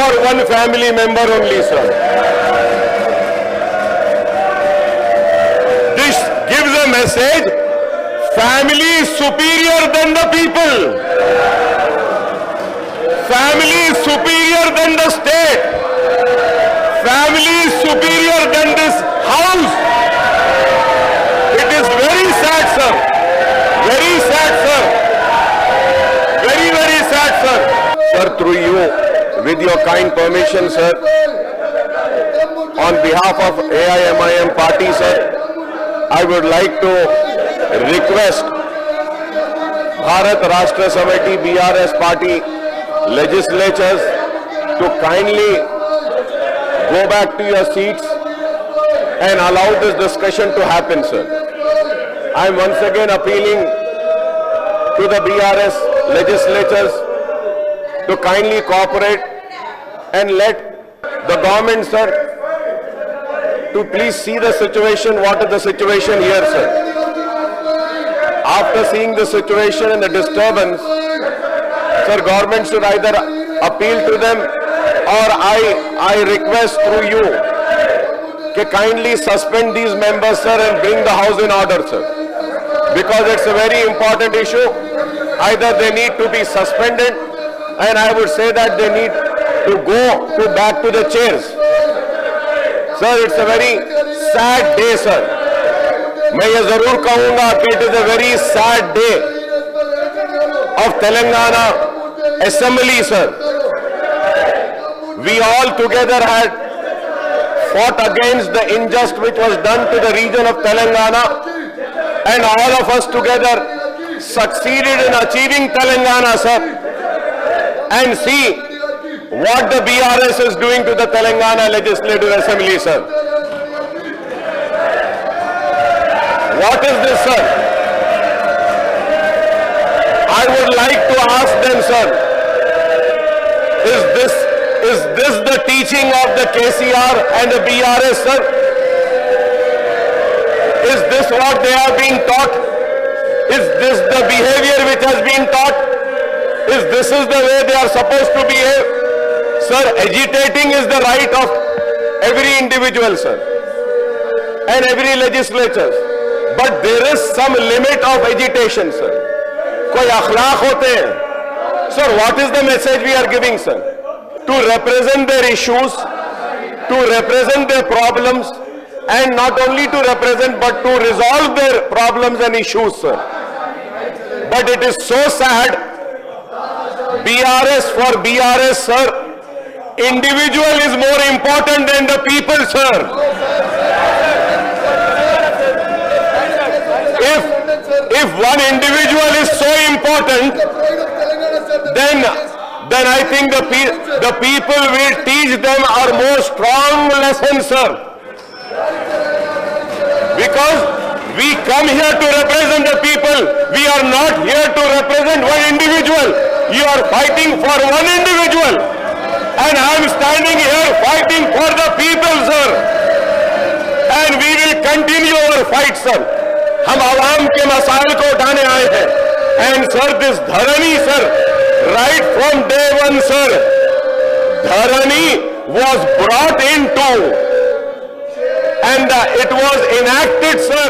for one family member only, sir. This gives a message: family is superior than the people. Family is superior than the state. Family is superior than this house. It is very sad, sir. Very sad, sir. Very, very sad, sir. Sir, through you, with your kind permission, sir, on behalf of AIMIM party, sir, I would like to request Bharat Rashtra Samiti BRS party legislatures to kindly go back to your seats and allow this discussion to happen, sir. I am once again appealing to the BRS legislatures to kindly cooperate and let the government, sir, to please see the situation. What is the situation here, sir? After seeing the situation and the disturbance, sir, government should either appeal to them, or I request through you to kindly suspend these members, sir, and bring the house in order, sir. Because it's a very important issue. Either they need to be suspended, and I would say that they need to go back to the chairs. Sir, it's a very sad day, sir. मैं ये जरूर कहूंगा कि it is a very sad day of Telangana Assembly, sir. We all together had fought against the injustice which was done to the region of Telangana, and all of us together succeeded in achieving Telangana, sir. And see what the BRS is doing to the Telangana Legislative Assembly, sir. What is this, sir? I would like to ask them, sir, is this the teaching of the KCR and the BRS, sir? Is this what they are being taught? Is this the behavior which has been taught? This is the way they are supposed to behave? Sir, agitating is the right of every individual, sir, and every legislature. But there is some limit of agitation, sir. कोई अखलाक होते हैं. Sir, what is the message we are giving, sir? To represent their issues, to represent their problems, and not only to represent but to resolve their problems and issues, sir. But it is so sad, BRS for BRS, sir, individual is more important than the people, sir. If one individual is so important, then I think the people will teach them our more strong lessons, sir. Because we come here to represent the people. We are not here to represent one individual. You are fighting for one individual, and I am standing here fighting for the people, sir. And we will continue our fight, sir. हम आवाम के मसाइल को उठाने आए हैं. And sir, this Dharani, sir, right from day one, sir, Dharani was brought into and it was enacted, sir,